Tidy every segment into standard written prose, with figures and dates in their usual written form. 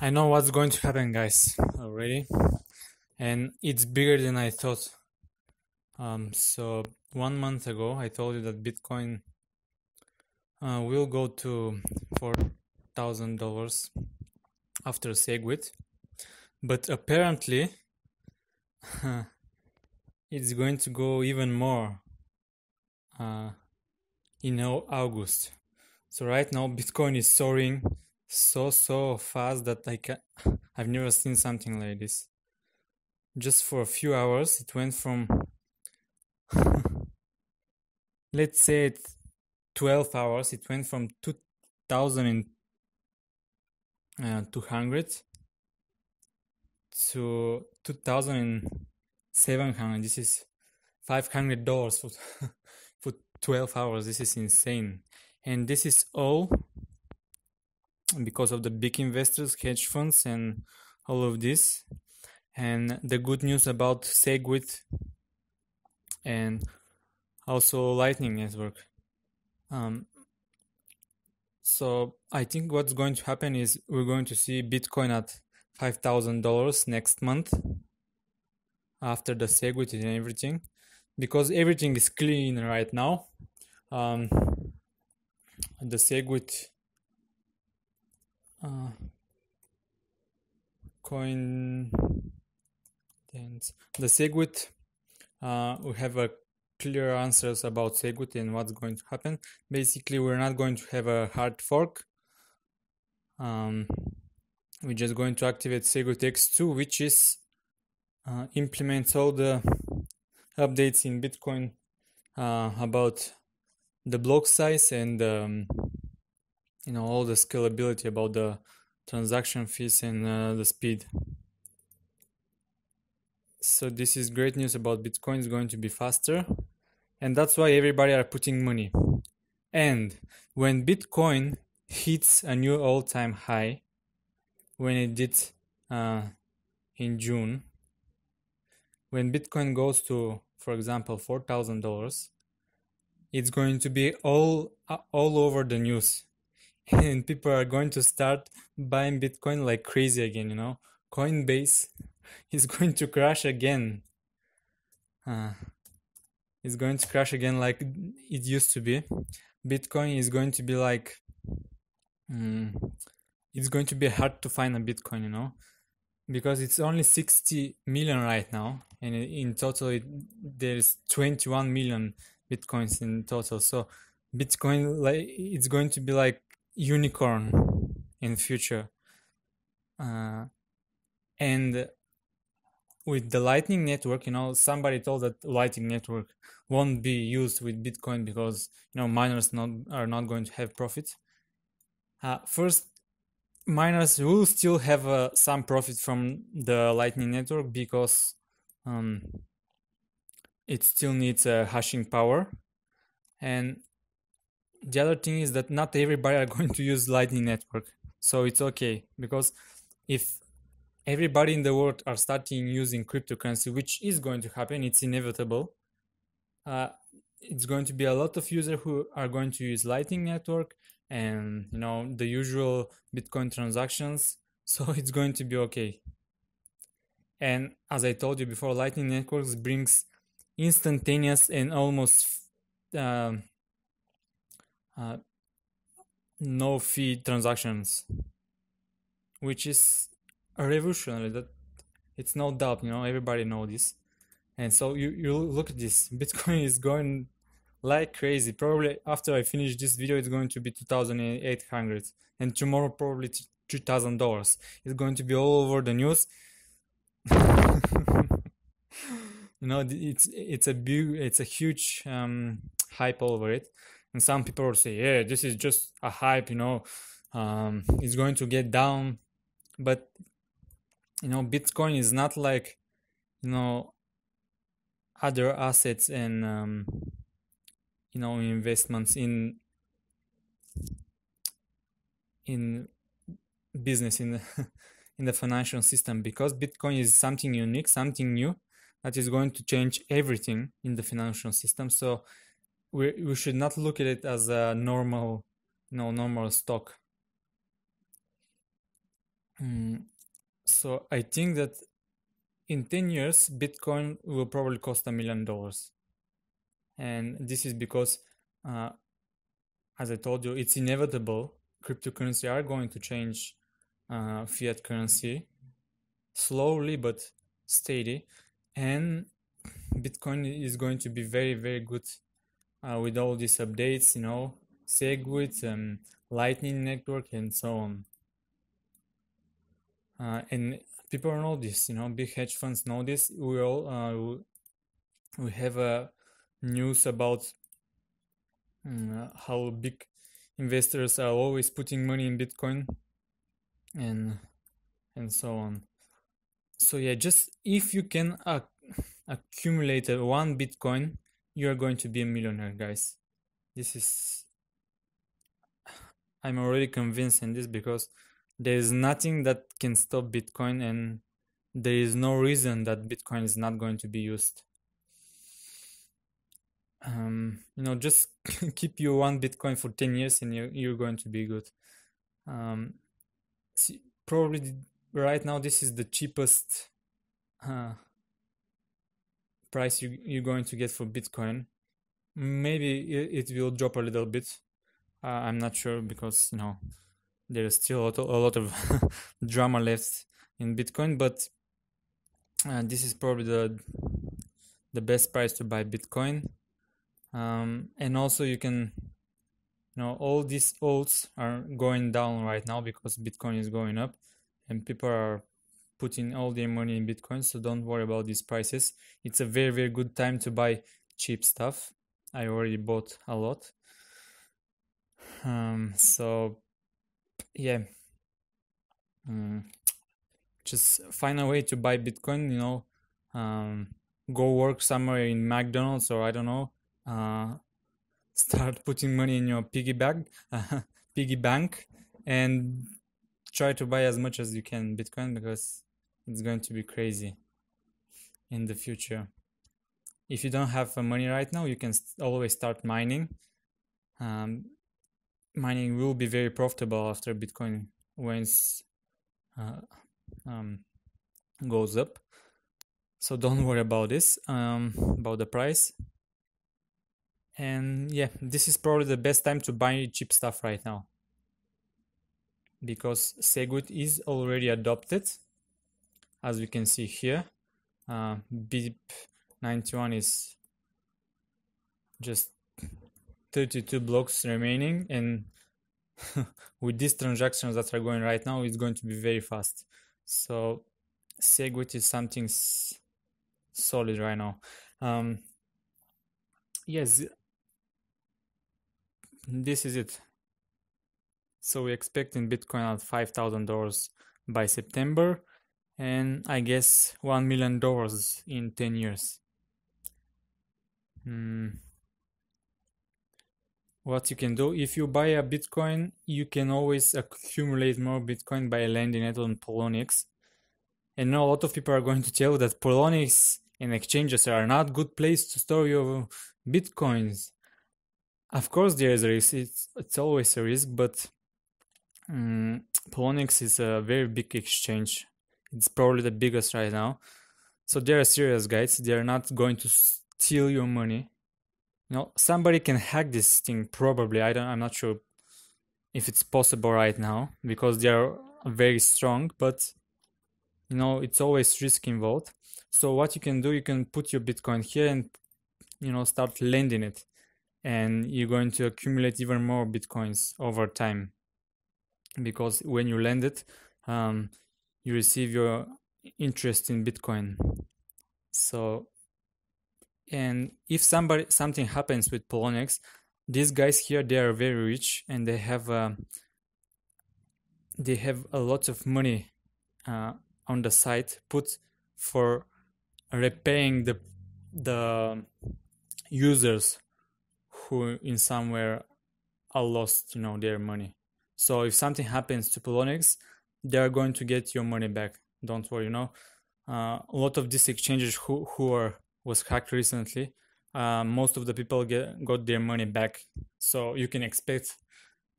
I know what's going to happen, guys, already, and it's bigger than I thought. So 1 month ago, I told you that Bitcoin will go to $4,000 after SegWit, but apparently it's going to go even more in August. So right now, Bitcoin is soaring so fast that I've never seen something like this. Just for a few hours, it went from let's say it's 12 hours, it went from 2,200 to 2,700. This is $500 for 12 hours. This is insane. And this is all because of the big investors, hedge funds, and all of this. And the good news about SegWit and also Lightning Network. So I think what's going to happen is we're going to see Bitcoin at $5,000 next month after the SegWit and everything, because everything is clean right now. The SegWit coin dance. The SegWit, we have a clear answers about SegWit and what's going to happen. Basically, we're not going to have a hard fork. We're just going to activate SegWit X2, which is implements all the updates in Bitcoin about the block size and all the scalability about the transaction fees and the speed. So this is great news about Bitcoin. It's going to be faster, and that's why everybody are putting money. And when Bitcoin hits a new all-time high, when it did in June, when Bitcoin goes to, for example, $4,000, it's going to be all over the news, and people are going to start buying Bitcoin like crazy again. Coinbase is going to crash again. It's going to crash again like it used to be. Bitcoin is going to be like it's going to be hard to find a Bitcoin, because it's only 60 million right now, and in total there's 21 million Bitcoins in total. So Bitcoin, like, it's going to be like unicorn in future. And with the Lightning Network, somebody told that Lightning Network won't be used with Bitcoin because miners are not going to have profits. First, miners will still have some profit from the Lightning Network because it still needs hashing power. And the other thing is that not everybody are going to use Lightning Network, so it's okay, because if everybody in the world are starting using cryptocurrency, which is going to happen, it's inevitable. It's going to be a lot of users who are going to use Lightning Network and the usual Bitcoin transactions, so it's going to be okay. And as I told you before, Lightning Networks brings instantaneous and almost no fee transactions, which is a revolutionary. That it's no doubt, everybody know this. And so you look at this, Bitcoin is going like crazy. Probably after I finish this video, it's going to be 2,800, and tomorrow probably $3,000. It's going to be all over the news. It's a huge hype over it, and some people will say, yeah, this is just a hype, it's going to get down. But Bitcoin is not like other assets and investments in business, in the financial system, because Bitcoin is something unique, something new that is going to change everything in the financial system. So we should not look at it as a normal stock. So I think that in 10 years, Bitcoin will probably cost $1 million. And this is because, as I told you, it's inevitable. Cryptocurrency are going to change fiat currency slowly but steady. And Bitcoin is going to be very, very good with all these updates, Segwit, Lightning Network, and so on. And people know this, big hedge funds know this. We have news about how big investors are always putting money in Bitcoin, and so on. So yeah, just if you can accumulate one Bitcoin, you are going to be a millionaire, guys. I'm already convinced in this because there is nothing that can stop Bitcoin, and there is no reason that Bitcoin is not going to be used. Just keep your one Bitcoin for 10 years and you're going to be good. Probably right now this is the cheapest price you're going to get for Bitcoin. Maybe it will drop a little bit. I'm not sure because there is still a lot of drama left in Bitcoin, but this is probably the best price to buy Bitcoin. And also you can, all these alts are going down right now because Bitcoin is going up and people are putting all their money in Bitcoin. So don't worry about these prices. It's a very, very good time to buy cheap stuff. I already bought a lot. So yeah, just find a way to buy Bitcoin, go work somewhere in McDonald's or I don't know, start putting money in your piggy bank and try to buy as much as you can Bitcoin because it's going to be crazy in the future. If you don't have money right now, you can always start mining. Mining will be very profitable after Bitcoin goes up. So don't worry about this, about the price. And yeah, this is probably the best time to buy cheap stuff right now because Segwit is already adopted, as we can see here. BIP91 is just 32 blocks remaining, and with these transactions that are going right now, it's going to be very fast. So Segwit is something solid right now. Yes, this is it. So we're expecting Bitcoin at $5,000 by September, and I guess $1 million in 10 years. What you can do, if you buy a Bitcoin, you can always accumulate more Bitcoin by lending it on Poloniex. And a lot of people are going to tell you that Poloniex and exchanges are not good place to store your Bitcoins. Of course there is a risk, it's always a risk, but Poloniex is a very big exchange. It's probably the biggest right now. So they are serious guys, they are not going to steal your money. Somebody can hack this thing probably. I'm not sure if it's possible right now because they are very strong, but it's always risk involved. So what you can do, you can put your Bitcoin here and start lending it, and you're going to accumulate even more Bitcoins over time because when you lend it, you receive your interest in Bitcoin. So, and if something happens with Poloniex, these guys here, they are very rich and they have a lot of money on the side put for repaying the users who in somewhere are lost their money. So if something happens to Poloniex, they are going to get your money back. Don't worry. A lot of these exchanges who was hacked recently, most of the people got their money back. So you can expect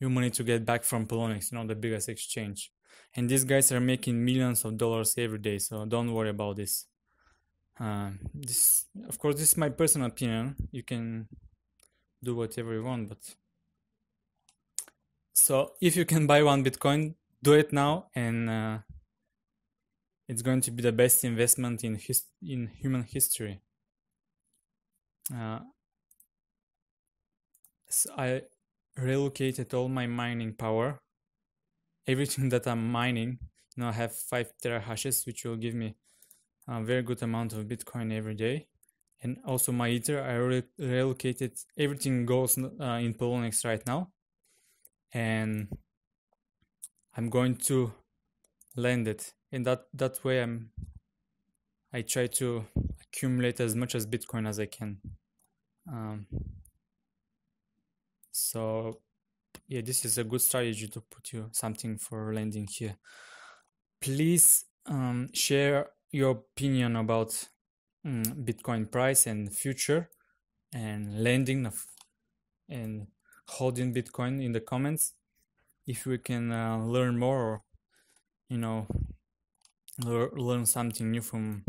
your money to get back from Poloniex, the biggest exchange. and these guys are making millions of dollars every day, so don't worry about this. This, of course, this is my personal opinion. You can do whatever you want, but so if you can buy one Bitcoin, do it now, and it's going to be the best investment in human history. So I relocated all my mining power, everything that I'm mining. Now I have 5 terahashes, which will give me a very good amount of Bitcoin every day. And also my Ether, I relocated, everything goes in Poloniex right now. And I'm going to lend it. And that way I try to accumulate as much as Bitcoin as I can. So yeah, this is a good strategy to put you something for lending here. Please share your opinion about Bitcoin price and future and lending and holding Bitcoin in the comments. If we can learn more, or learn something new from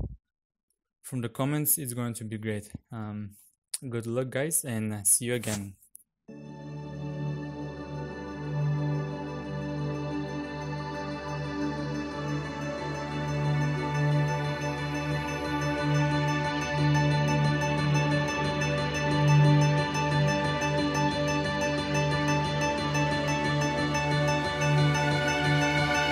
the comments, it's going to be great. Good luck, guys, and see you again.